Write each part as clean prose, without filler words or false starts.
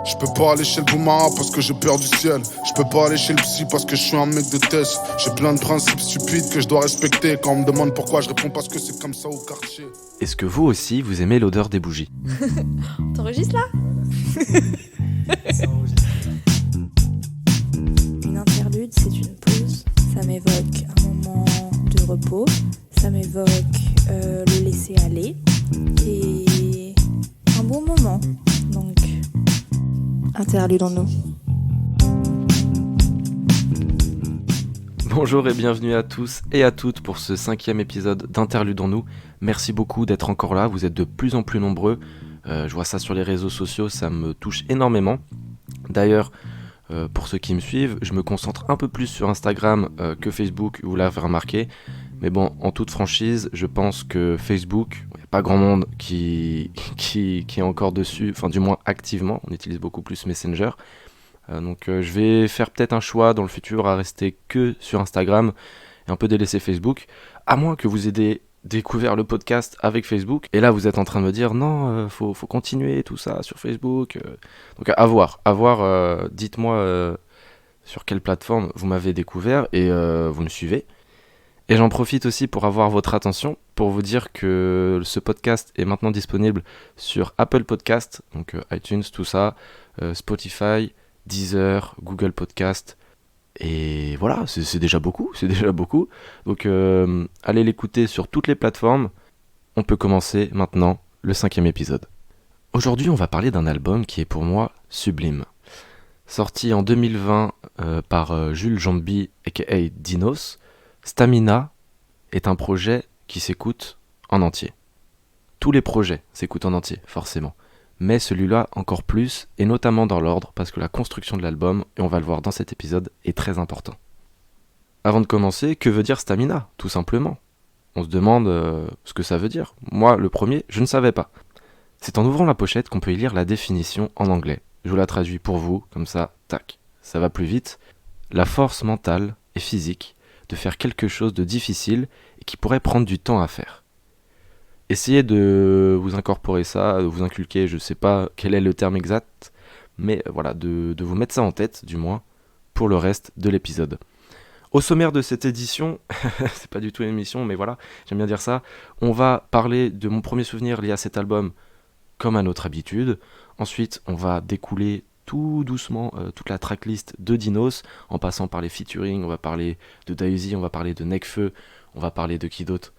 Je peux pas aller chez le Boumara parce que j'ai peur du ciel. Je peux pas aller chez le psy parce que je suis un mec de test. J'ai plein de principes stupides que je dois respecter. Quand on me demande pourquoi, je réponds parce que c'est comme ça au quartier. Est-ce que vous aussi, vous aimez l'odeur des bougies ? T'enregistres là ? Une interlude, c'est une pause. Ça m'évoque un moment de repos. Ça m'évoque le laisser aller. Et un bon moment. Donc, interludons-nous. Bonjour et bienvenue à tous et à toutes pour ce 5e épisode d'Interludons-nous. Merci beaucoup d'être encore là, vous êtes de plus en plus nombreux. Je vois ça sur les réseaux sociaux, ça me touche énormément. D'ailleurs, pour ceux qui me suivent, je me concentre un peu plus sur Instagram que Facebook, vous l'avez remarqué. Mais bon, en toute franchise, je pense que Facebook, il n'y a pas grand monde qui est encore dessus, enfin du moins activement, on utilise beaucoup plus Messenger. Donc je vais faire peut-être un choix dans le futur à rester que sur Instagram et un peu délaisser Facebook, à moins que vous ayez découvert le podcast avec Facebook, et là vous êtes en train de me dire non, faut continuer tout ça sur Facebook. Donc à voir, dites-moi sur quelle plateforme vous m'avez découvert et vous me suivez. Et j'en profite aussi pour avoir votre attention, pour vous dire que ce podcast est maintenant disponible sur Apple Podcast, donc iTunes, tout ça, Spotify, Deezer, Google Podcast, et voilà, c'est déjà beaucoup. Donc allez l'écouter sur toutes les plateformes. On peut commencer maintenant le 5e épisode. Aujourd'hui, on va parler d'un album qui est pour moi sublime. Sorti en 2020 par Jules Jambi, aka Dinos, Stamina est un projet qui s'écoute en entier. Tous les projets s'écoutent en entier, forcément. Mais celui-là encore plus, et notamment dans l'ordre, parce que la construction de l'album, et on va le voir dans cet épisode, est très important. Avant de commencer, que veut dire Stamina, tout simplement ? On se demande ce que ça veut dire. Moi, le premier, je ne savais pas. C'est en ouvrant la pochette qu'on peut y lire la définition en anglais. Je vous la traduis pour vous, comme ça, tac, ça va plus vite. La force mentale et physique de faire quelque chose de difficile et qui pourrait prendre du temps à faire. Essayez de vous incorporer ça, de vous inculquer, je ne sais pas quel est le terme exact, mais voilà, de vous mettre ça en tête, du moins, pour le reste de l'épisode. Au sommaire de cette édition, c'est pas du tout une émission, mais voilà, j'aime bien dire ça, on va parler de mon premier souvenir lié à cet album, comme à notre habitude. Ensuite, on va découler tout doucement toute la tracklist de Dinos, en passant par les featuring, on va parler de Daisy, on va parler de Nekfeu, on va parler de qui d'autre,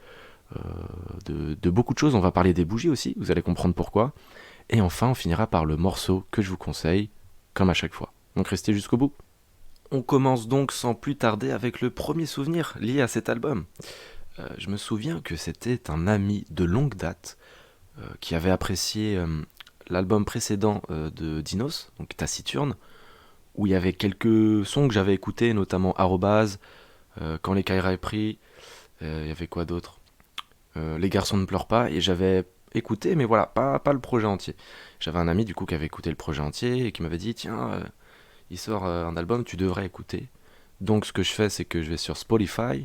de beaucoup de choses, on va parler des bougies aussi, vous allez comprendre pourquoi. Et enfin, on finira par le morceau que je vous conseille, comme à chaque fois. Donc restez jusqu'au bout. On commence donc sans plus tarder avec le premier souvenir lié à cet album. Je me souviens que c'était un ami de longue date qui avait apprécié l'album précédent de Dinos, donc Taciturne, où il y avait quelques sons que j'avais écoutés, notamment Arrobase, Quand les Kaira est pris, il y avait quoi d'autre, Les garçons ne pleurent pas, et j'avais écouté, mais voilà, pas le projet entier. J'avais un ami du coup qui avait écouté le projet entier et qui m'avait dit tiens, il sort un album, tu devrais écouter. Donc ce que je fais, c'est que je vais sur Spotify.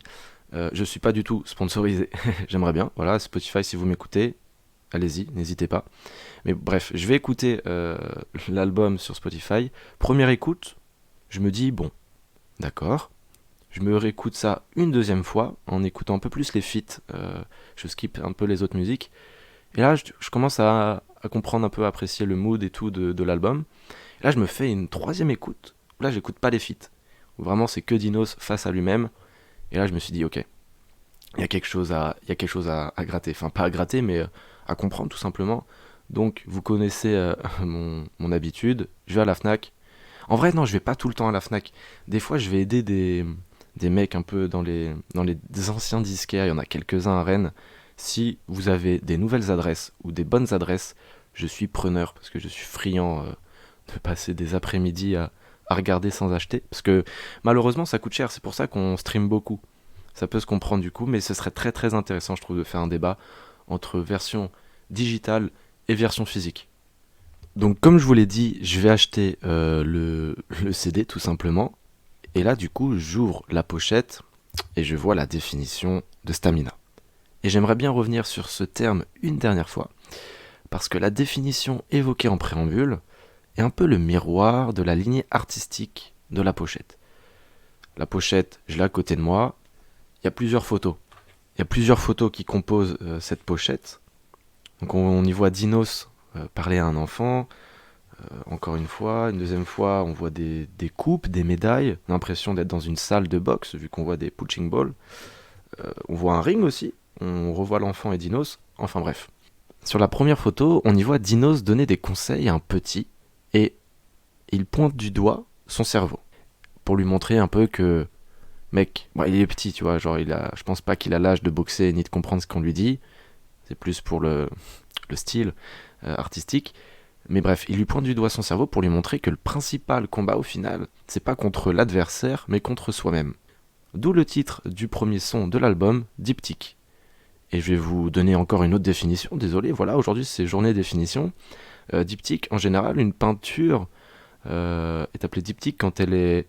Je suis pas du tout sponsorisé, j'aimerais bien, voilà, Spotify, si vous m'écoutez, allez-y, n'hésitez pas. Mais bref, je vais écouter l'album sur Spotify. Première écoute, je me dis bon, d'accord. Je me réécoute ça une deuxième fois, en écoutant un peu plus les feats. Je skip un peu les autres musiques. Et là, je commence à comprendre un peu, à apprécier le mood et tout de l'album. Et là, je me fais une troisième écoute. Là, j'écoute pas les feats. Vraiment, c'est que Dinos face à lui-même. Et là, je me suis dit, ok, il y a quelque chose à gratter. Enfin, pas à gratter, mais à comprendre tout simplement. Donc, vous connaissez mon habitude. Je vais à la Fnac. En vrai, non, je vais pas tout le temps à la Fnac. Des fois, je vais aider des mecs un peu dans les anciens disquaires. Il y en a quelques-uns à Rennes. Si vous avez des nouvelles adresses ou des bonnes adresses, je suis preneur parce que je suis friand de passer des après-midi à regarder sans acheter. Parce que malheureusement, ça coûte cher. C'est pour ça qu'on stream beaucoup. Ça peut se comprendre du coup, mais ce serait très très intéressant, je trouve, de faire un débat entre version digitale et version physique. Donc comme je vous l'ai dit, je vais acheter le CD tout simplement. Et là du coup j'ouvre la pochette et je vois la définition de Stamina. Et j'aimerais bien revenir sur ce terme une dernière fois, parce que la définition évoquée en préambule est un peu le miroir de la lignée artistique de la pochette. La pochette, je l'ai à côté de moi, il y a plusieurs photos. Il y a plusieurs photos qui composent cette pochette. Donc on y voit Dinos parler à un enfant, encore une fois. Une deuxième fois, on voit des coupes, des médailles. On a l'impression d'être dans une salle de boxe, vu qu'on voit des punching balls. On voit un ring aussi. On revoit l'enfant et Dinos. Enfin bref. Sur la première photo, on y voit Dinos donner des conseils à un petit. Et il pointe du doigt son cerveau. Pour lui montrer un peu que... Mec, bon, il est petit, tu vois. Genre, je pense pas qu'il a l'âge de boxer ni de comprendre ce qu'on lui dit. C'est plus pour le style artistique. Mais bref, il lui pointe du doigt son cerveau pour lui montrer que le principal combat au final, c'est pas contre l'adversaire, mais contre soi-même. D'où le titre du premier son de l'album, Diptyque. Et je vais vous donner encore une autre définition, désolé, voilà, aujourd'hui c'est journée définition. Diptyque, en général, une peinture est appelée diptyque quand elle est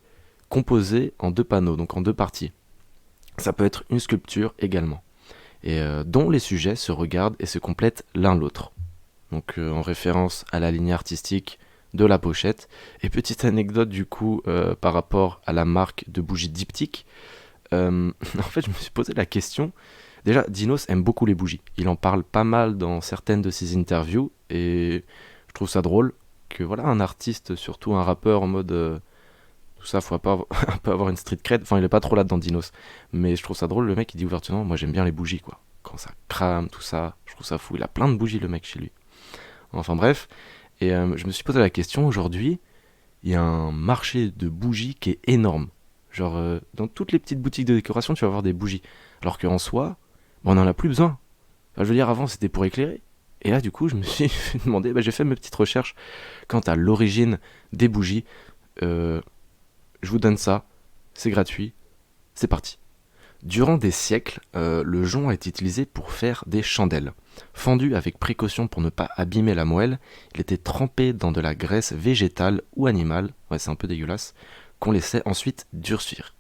composée en 2 panneaux, donc en 2 parties. Ça peut être une sculpture également, et dont les sujets se regardent et se complètent l'un l'autre. Donc en référence à la ligne artistique de la pochette. Et petite anecdote du coup par rapport à la marque de bougies Diptyque. En fait je me suis posé la question. Déjà Dinos aime beaucoup les bougies. Il en parle pas mal dans certaines de ses interviews. Et je trouve ça drôle que voilà un artiste, surtout un rappeur en mode... tout ça, faut un peu avoir une street cred. Enfin il est pas trop là-dedans Dinos. Mais je trouve ça drôle, le mec il dit ouvertement, moi j'aime bien les bougies quoi. Quand ça crame, tout ça, je trouve ça fou. Il a plein de bougies le mec chez lui. Enfin bref, et je me suis posé la question, aujourd'hui, il y a un marché de bougies qui est énorme. Genre, dans toutes les petites boutiques de décoration, tu vas avoir des bougies. Alors qu'en soi, on n'en a plus besoin. Enfin, je veux dire, avant, c'était pour éclairer. Et là, du coup, je me suis demandé, j'ai fait mes petites recherches quant à l'origine des bougies. Je vous donne ça, c'est gratuit, c'est parti. Durant des siècles, le jonc a été utilisé pour faire des chandelles. Fendu avec précaution pour ne pas abîmer la moelle, il était trempé dans de la graisse végétale ou animale, ouais c'est un peu dégueulasse, qu'on laissait ensuite durcir.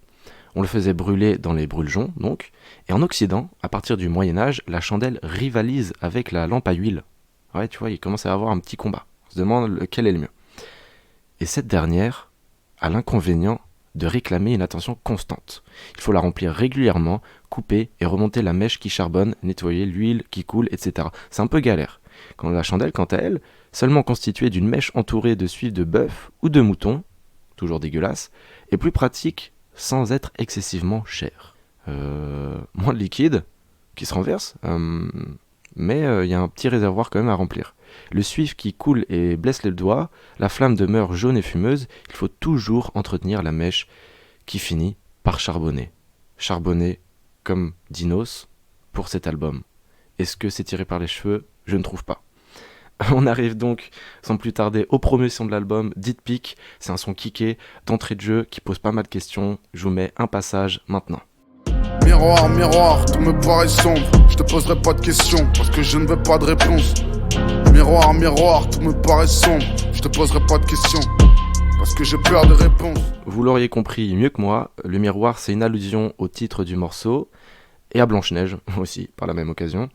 On le faisait brûler dans les brûle-joncs, donc, et en Occident, à partir du Moyen-Âge, la chandelle rivalise avec la lampe à huile. Ouais, tu vois, il commence à y avoir un petit combat. On se demande lequel est le mieux. Et cette dernière a l'inconvénient de réclamer une attention constante. Il faut la remplir régulièrement, couper et remonter la mèche qui charbonne, nettoyer l'huile qui coule, etc. C'est un peu galère. Quand la chandelle, quant à elle, seulement constituée d'une mèche entourée de suif de bœuf ou de mouton, toujours dégueulasse, est plus pratique sans être excessivement cher. Moins de liquide qui se renverse, mais il y a un petit réservoir quand même à remplir. Le suif qui coule et blesse les doigts, la flamme demeure jaune et fumeuse, il faut toujours entretenir la mèche qui finit par charbonner. Charbonner comme Dinos pour cet album. Est-ce que c'est tiré par les cheveux ? Je ne trouve pas. On arrive donc sans plus tarder aux promotions de l'album, Diptyque. C'est un son kické, d'entrée de jeu, qui pose pas mal de questions. Je vous mets un passage maintenant. Miroir, miroir, tout me paraît sombre. Je te poserai pas de questions parce que je ne veux pas de réponse. Miroir, miroir, tout me paraît sombre. Je te poserai pas de questions parce que j'ai peur de réponses. Vous l'auriez compris mieux que moi, le miroir c'est une allusion au titre du morceau et à Blanche-Neige aussi par la même occasion.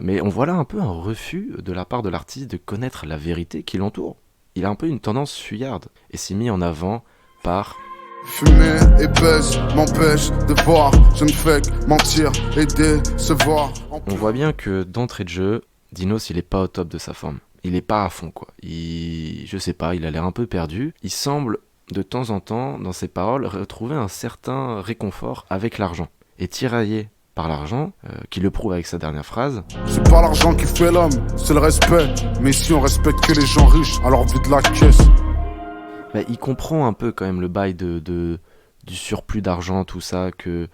Mais on voit là un peu un refus de la part de l'artiste de connaître la vérité qui l'entoure. Il a un peu une tendance fuyarde et s'est mis en avant par... Fumer et baise m'empêche de voir. Je ne fais que mentir et décevoir. On voit bien que d'entrée de jeu, Dinos il est pas au top de sa forme. Il est pas à fond quoi. Je sais pas, il a l'air un peu perdu. Il semble de temps en temps dans ses paroles retrouver un certain réconfort avec l'argent. Et tiraillé par l'argent, qui le prouve avec sa dernière phrase. C'est pas l'argent qui fait l'homme, c'est le respect. Mais si on respecte que les gens riches, alors vide la caisse. Bah, il comprend un peu quand même le bail du surplus d'argent, tout ça, que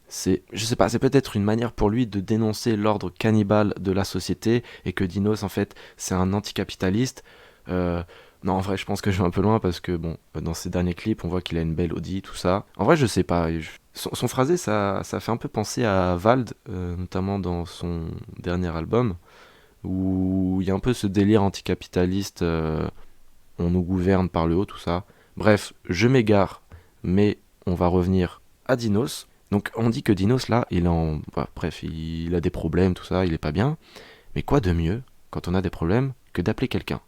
c'est, je sais pas, c'est peut-être une manière pour lui de dénoncer l'ordre cannibale de la société et que Dinos en fait c'est un anticapitaliste. Non, en vrai, je pense que je vais un peu loin parce que bon, dans ses derniers clips, on voit qu'il a une belle Audi, tout ça. En vrai, je sais pas. Son phrasé, ça fait un peu penser à Vald, notamment dans son dernier album, où il y a un peu ce délire anticapitaliste. On nous gouverne par le haut, tout ça. Bref, je m'égare, mais on va revenir à Dinos. Donc on dit que Dinos là, il a des problèmes, tout ça, il est pas bien. Mais quoi de mieux quand on a des problèmes que d'appeler quelqu'un ?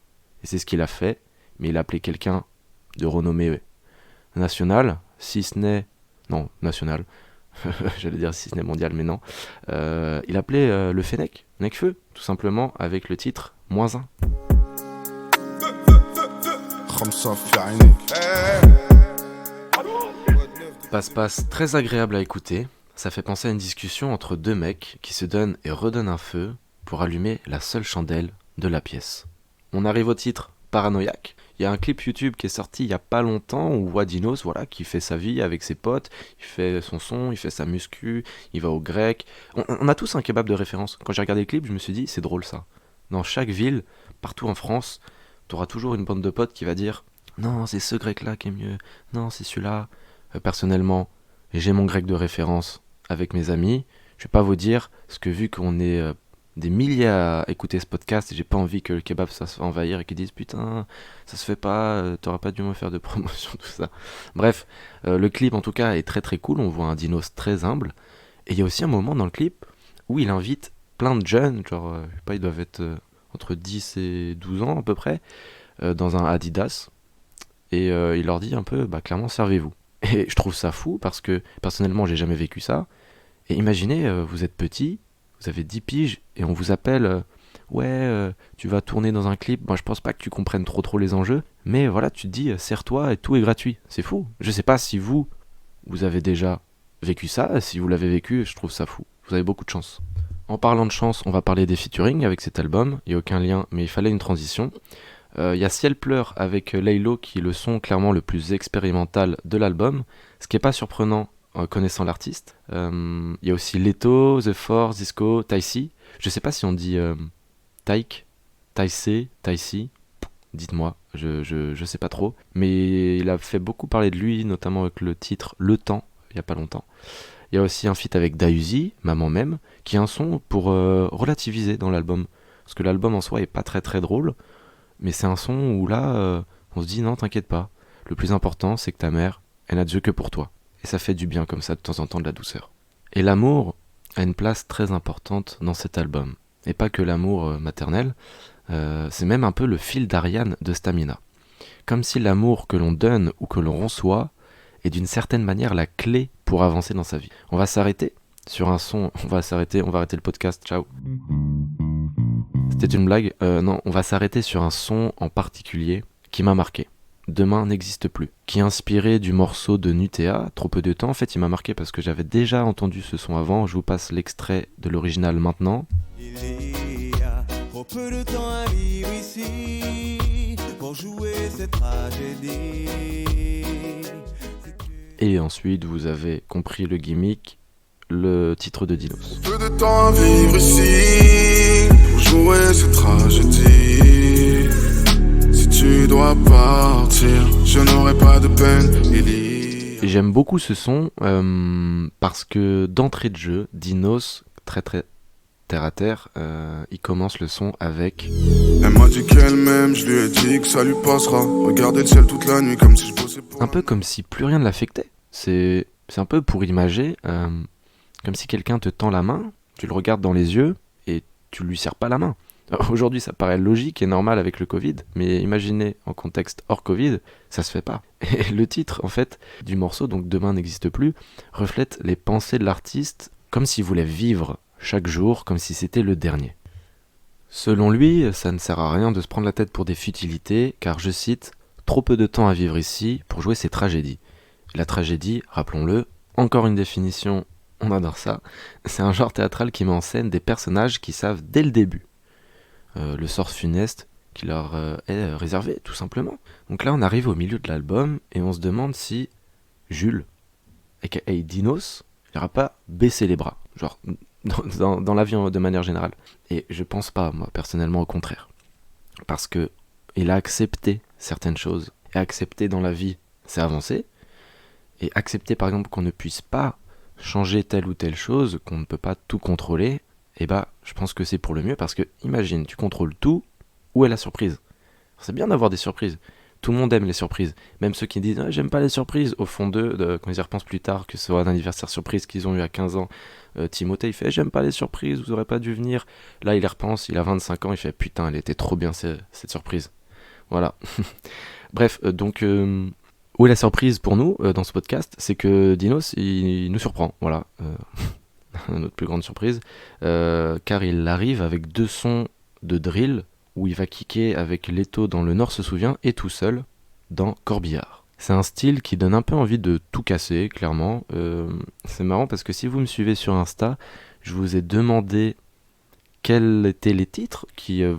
Et c'est ce qu'il a fait. mais il appelait quelqu'un de renommée nationale, si ce n'est... Non, national. J'allais dire si ce n'est mondial, mais non. Il appelait le Fennec, Necfeu, tout simplement, avec le titre -1. Passe-passe très agréable à écouter. Ça fait penser à une discussion entre deux mecs qui se donnent et redonnent un feu pour allumer la seule chandelle de la pièce. On arrive au titre Paranoïaque. Il y a un clip YouTube qui est sorti il y a pas longtemps où on voit Dinos, voilà, qui fait sa vie avec ses potes, il fait son son, il fait sa muscu, il va au grec. On a tous un kebab de référence. Quand j'ai regardé le clip, je me suis dit, c'est drôle ça. Dans chaque ville, partout en France, t'auras toujours une bande de potes qui va dire « Non, c'est ce grec-là qui est mieux. Non, c'est celui-là. » Personnellement, j'ai mon grec de référence avec mes amis. Je vais pas vous dire, parce que vu qu'on est des milliers à écouter ce podcast, et j'ai pas envie que le kebab ça se fasse envahir et qu'ils disent putain, ça se fait pas, t'auras pas dû me faire de promotion, tout ça. Bref, le clip en tout cas est très très cool, on voit un Dinos très humble. Et il y a aussi un moment dans le clip où il invite plein de jeunes, genre, je sais pas, ils doivent être entre 10 et 12 ans à peu près, dans un Adidas. Et il leur dit un peu, bah clairement, servez-vous. Et je trouve ça fou parce que personnellement, j'ai jamais vécu ça. Et imaginez, vous êtes petit, vous avez 10 piges et on vous appelle tu vas tourner dans un clip. Moi, je pense pas que tu comprennes trop les enjeux, mais voilà, tu te dis, sers-toi et tout est gratuit. C'est fou. Je sais pas si vous avez déjà vécu ça. Si vous l'avez vécu, je trouve ça fou. Vous avez beaucoup de chance. En parlant de chance, on va parler des featuring avec cet album. Il n'y a aucun lien, mais il fallait une transition. Il y a Ciel pleure avec Laylo qui est le son clairement le plus expérimental de l'album, ce qui n'est pas surprenant en connaissant l'artiste. Il y a aussi Leto, The Force, Zisco, Taïsi. Je sais pas si on dit Taïk, Taïsé, Taïsi. Dites-moi, je sais pas trop. Mais il a fait beaucoup parler de lui, notamment avec le titre Le Temps, il y a pas longtemps. Il y a aussi un feat avec Dayuzi, Maman Même, qui est un son pour relativiser dans l'album. Parce que l'album en soi est pas très drôle, mais c'est un son où là, on se dit non, t'inquiète pas. Le plus important, c'est que ta mère, elle n'a de yeux que pour toi. Et ça fait du bien comme ça, de temps en temps, de la douceur. Et l'amour a une place très importante dans cet album. Et pas que l'amour maternel, c'est même un peu le fil d'Ariane de Stamina. Comme si l'amour que l'on donne ou que l'on reçoit est d'une certaine manière la clé pour avancer dans sa vie. On va s'arrêter sur un son, on va arrêter le podcast, ciao. C'était une blague, non, on va s'arrêter sur un son en particulier qui m'a marqué. Demain n'existe plus, qui est inspiré du morceau de Nutea, Trop peu de temps. En fait, il m'a marqué parce que j'avais déjà entendu ce son avant. Je vous passe l'extrait de l'original maintenant. Il y a trop peu de temps à vivre ici pour jouer cette tragédie. Et ensuite, vous avez compris le gimmick, le titre de Dinos. Peu de temps à vivre ici pour jouer cette tragédie. Si tu dois partir, je n'aurai pas de peine. Et j'aime beaucoup ce son parce que d'entrée de jeu, Dinos, très terre à terre, il commence le son avec. Elle m'a dit qu'elle m'aime, je lui ai dit que ça lui passera. Regarder le ciel toute la nuit comme si je bossais pour. Un peu comme si plus rien ne l'affectait. C'est un peu pour imager, comme si quelqu'un te tend la main, tu le regardes dans les yeux et tu lui serres pas la main. Aujourd'hui, ça paraît logique et normal avec le Covid, mais imaginez en contexte hors Covid, ça se fait pas. Et le titre, en fait, du morceau, donc Demain n'existe plus, reflète les pensées de l'artiste comme s'il voulait vivre chaque jour, comme si c'était le dernier. Selon lui, ça ne sert à rien de se prendre la tête pour des futilités, car, je cite, « Trop peu de temps à vivre ici pour jouer ces tragédies ». La tragédie, rappelons-le, encore une définition, on adore ça, c'est un genre théâtral qui met en scène des personnages qui savent dès le début le sort funeste qui leur est réservé, tout simplement. Donc là, on arrive au milieu de l'album et on se demande si Jules, aka Dinos, il n'aura pas baissé les bras, genre dans la vie de manière générale. Et je pense pas, moi, personnellement, au contraire. Parce que il a accepté certaines choses. Et accepter dans la vie, c'est avancer. Et accepter, par exemple, qu'on ne puisse pas changer telle ou telle chose, qu'on ne peut pas tout contrôler, et bah, je pense que c'est pour le mieux parce que, imagine, tu contrôles tout, où est la surprise ? C'est bien d'avoir des surprises. Tout le monde aime les surprises. Même ceux qui disent j'aime pas les surprises, au fond d'eux, quand ils y repensent plus tard, que ce soit un anniversaire surprise qu'ils ont eu à 15 ans, Timothée il fait j'aime pas les surprises, vous aurez pas dû venir. Là il y repense, il a 25 ans, il fait putain, elle était trop bien cette surprise. Voilà. Bref, donc où est la surprise pour nous dans ce podcast? C'est que Dinos, il nous surprend, voilà. Notre plus grande surprise, car il arrive avec 2 sons de drill où il va kicker avec Leto dans Le Nord se souvient et tout seul dans Corbillard. C'est un style qui donne un peu envie de tout casser, clairement. C'est marrant parce que si vous me suivez sur Insta, je vous ai demandé quels étaient les titres que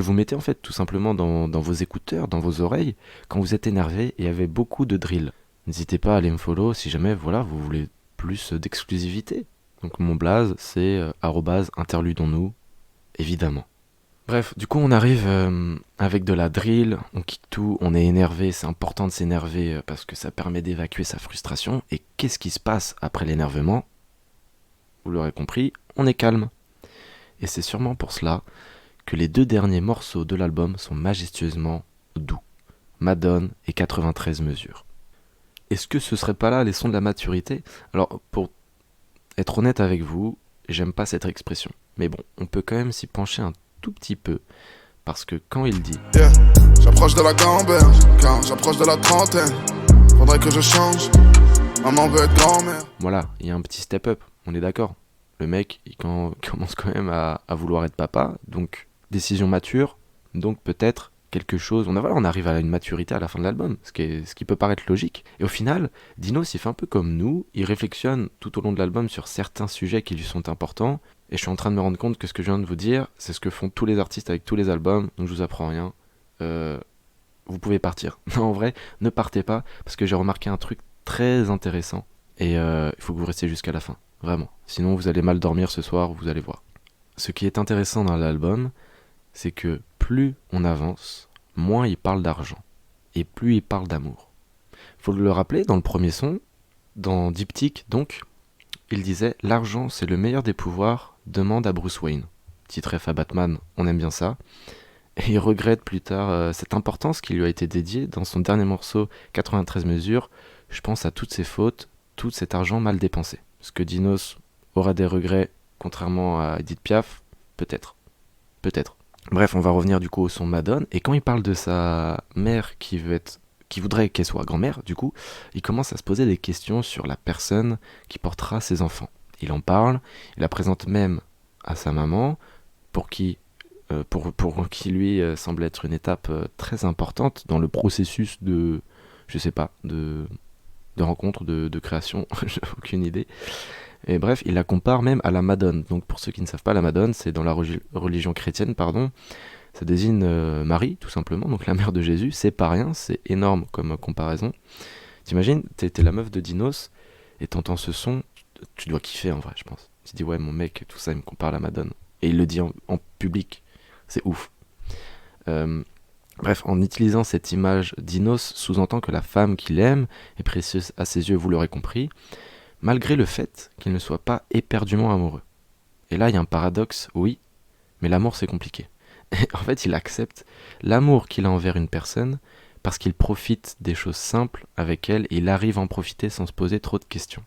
vous mettez en fait tout simplement dans vos écouteurs, dans vos oreilles, quand vous êtes énervé, et il y avait beaucoup de drill. N'hésitez pas à aller me follow si jamais voilà, vous voulez plus d'exclusivité. Donc mon blaze c'est @interludons-nous, évidemment. Bref, du coup on arrive avec de la drill, on kick tout, on est énervé, c'est important de s'énerver parce que ça permet d'évacuer sa frustration. Et qu'est-ce qui se passe après l'énervement? Vous l'aurez compris, on est calme. Et c'est sûrement pour cela que les 2 derniers morceaux de l'album sont majestueusement doux. Madone et 93 mesures. Est-ce que ce serait pas là les sons de la maturité? Alors, pour être honnête avec vous, j'aime pas cette expression. Mais bon, on peut quand même s'y pencher un tout petit peu. Parce que quand il dit Yeah, j'approche de la gamberge, quand j'approche de la trentaine, faudrait que je change, maman veut être grand-mère. voilà, il y a un petit step-up, on est d'accord. Le mec, il commence quand même à vouloir être papa, donc décision mature, donc peut-être quelque chose. On arrive à une maturité à la fin de l'album, ce qui peut paraître logique. Et au final, Dinos, il fait un peu comme nous, il réflexionne tout au long de l'album sur certains sujets qui lui sont importants, et je suis en train de me rendre compte que ce que je viens de vous dire, c'est ce que font tous les artistes avec tous les albums, donc je vous apprends rien. Vous pouvez partir. Non, en vrai, ne partez pas, parce que j'ai remarqué un truc très intéressant, et il faut que vous restiez jusqu'à la fin. Vraiment. Sinon, vous allez mal dormir ce soir, vous allez voir. Ce qui est intéressant dans l'album, c'est que plus on avance, moins il parle d'argent. Et plus il parle d'amour. Faut le rappeler, dans le premier son, dans Diptyque, donc, il disait « L'argent, c'est le meilleur des pouvoirs, demande à Bruce Wayne ». Titre F à Batman, on aime bien ça. Et il regrette plus tard cette importance qui lui a été dédiée dans son dernier morceau, 93 mesures. Je pense à toutes ses fautes, tout cet argent mal dépensé. Est-ce que Dinos aura des regrets, contrairement à Edith Piaf? Peut-être. Peut-être. Bref, on va revenir du coup au son Madone. Et quand il parle de sa mère qui voudrait qu'elle soit grand-mère, du coup, il commence à se poser des questions sur la personne qui portera ses enfants. Il en parle, il la présente même à sa maman, pour qui lui semble être une étape très importante dans le processus de, je sais pas, de rencontre, de création, j'ai aucune idée. Et bref, il la compare même à la Madone. Donc pour ceux qui ne savent pas, la Madone, c'est dans la religion chrétienne, ça désigne Marie, tout simplement, donc la mère de Jésus. C'est pas rien, c'est énorme comme comparaison. T'imagines, t'es la meuf de Dinos, et t'entends ce son, tu dois kiffer en vrai, je pense. Tu te dis, ouais, mon mec, tout ça, il me compare à la Madone. Et il le dit en public, c'est ouf. Bref, en utilisant cette image, Dinos sous-entend que la femme qu'il aime est précieuse à ses yeux, vous l'aurez compris, malgré le fait qu'il ne soit pas éperdument amoureux. Et là, il y a un paradoxe, oui, mais l'amour c'est compliqué. Et en fait, il accepte l'amour qu'il a envers une personne parce qu'il profite des choses simples avec elle et il arrive à en profiter sans se poser trop de questions.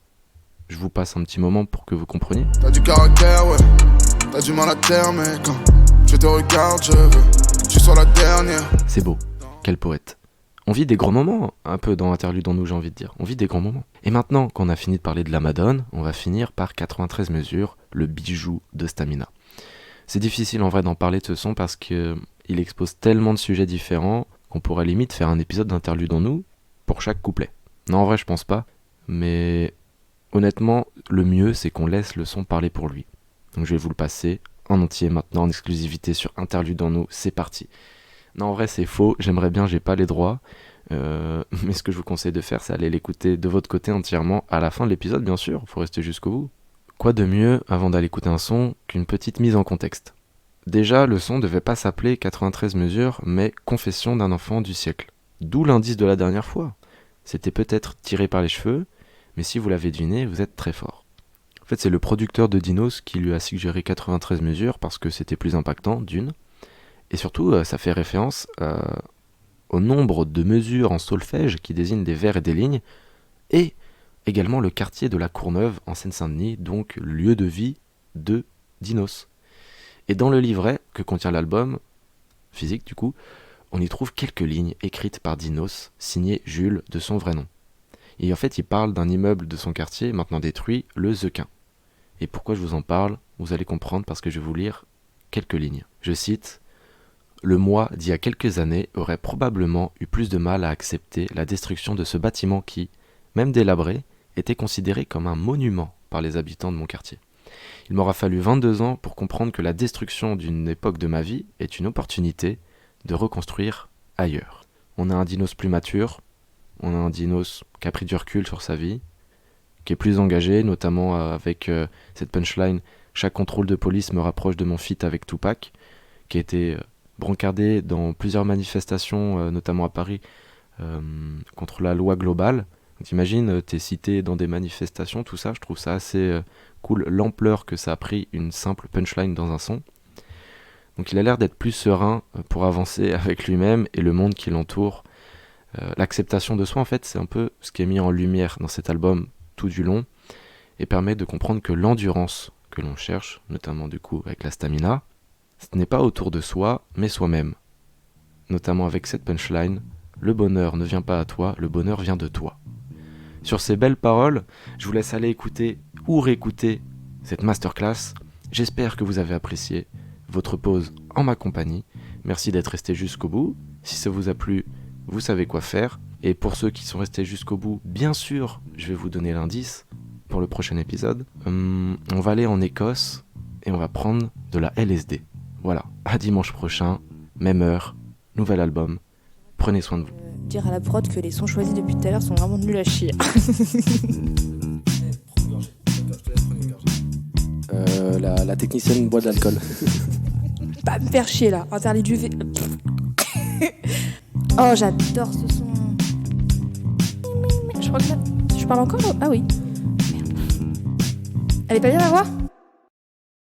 Je vous passe un petit moment pour que vous compreniez. T'as du caractère, ouais, t'as du mal à terre, mais quand je te regarde, je veux que tu sois la dernière. C'est beau, quel poète. On vit des grands moments, un peu dans Interludons-nous, j'ai envie de dire. On vit des grands moments. Et maintenant qu'on a fini de parler de la Madone, on va finir par 93 mesures, le bijou de Stamina. C'est difficile en vrai d'en parler de ce son parce qu'il expose tellement de sujets différents qu'on pourrait limite faire un épisode d'Interludons-nous pour chaque couplet. Non, en vrai, je pense pas. Mais honnêtement, le mieux, c'est qu'on laisse le son parler pour lui. Donc je vais vous le passer en entier maintenant, en exclusivité sur Interludons-nous. C'est parti. Non, en vrai, c'est faux. J'aimerais bien, j'ai pas les droits. Mais ce que je vous conseille de faire, c'est aller l'écouter de votre côté entièrement à la fin de l'épisode, bien sûr. Faut rester jusqu'au bout. Quoi de mieux, avant d'aller écouter un son, qu'une petite mise en contexte. Déjà, le son devait pas s'appeler 93 mesures, mais Confession d'un enfant du siècle. D'où l'indice de la dernière fois. C'était peut-être tiré par les cheveux, mais si vous l'avez deviné, vous êtes très fort. En fait, c'est le producteur de Dinos qui lui a suggéré 93 mesures parce que c'était plus impactant, d'une. Et surtout, ça fait référence au nombre de mesures en solfège qui désignent des vers et des lignes, et également le quartier de la Courneuve en Seine-Saint-Denis, donc lieu de vie de Dinos. Et dans le livret que contient l'album, physique du coup, on y trouve quelques lignes écrites par Dinos, signées Jules de son vrai nom. Et en fait, il parle d'un immeuble de son quartier, maintenant détruit, le Zequin. Et pourquoi je vous en parle ? Vous allez comprendre parce que je vais vous lire quelques lignes. Je cite « Le moi d'il y a quelques années aurait probablement eu plus de mal à accepter la destruction de ce bâtiment qui, même délabré, était considéré comme un monument par les habitants de mon quartier. Il m'aura fallu 22 ans pour comprendre que la destruction d'une époque de ma vie est une opportunité de reconstruire ailleurs. » On a un Dinos plus mature, on a un Dinos qui a pris du recul sur sa vie, qui est plus engagé, notamment avec cette punchline « Chaque contrôle de police me rapproche de mon feat avec Tupac », qui a été brancardé dans plusieurs manifestations, notamment à Paris, contre la loi globale. T'imagines, t'es cité dans des manifestations, tout ça, je trouve ça assez cool, l'ampleur que ça a pris une simple punchline dans un son. Donc il a l'air d'être plus serein pour avancer avec lui-même et le monde qui l'entoure. L'acceptation de soi, en fait, c'est un peu ce qui est mis en lumière dans cet album tout du long et permet de comprendre que l'endurance que l'on cherche, notamment du coup avec la stamina, ce n'est pas autour de soi, mais soi-même. Notamment avec cette punchline, le bonheur ne vient pas à toi, le bonheur vient de toi. Sur ces belles paroles, je vous laisse aller écouter ou réécouter cette masterclass. J'espère que vous avez apprécié votre pause en ma compagnie. Merci d'être resté jusqu'au bout. Si ça vous a plu, vous savez quoi faire. Et pour ceux qui sont restés jusqu'au bout, bien sûr, je vais vous donner l'indice pour le prochain épisode. On va aller en Écosse et on va prendre de la LSD. Voilà, à dimanche prochain, même heure, nouvel album. Prenez soin de vous. Dire à la prod que les sons choisis depuis tout à l'heure sont vraiment nuls à chier. La technicienne boit de l'alcool. Pas me faire chier là, interdit du V. Oh, j'adore ce son. Je crois que là... Je parle encore là ? Ah oui. Merde. Elle est pas bien ma voix ?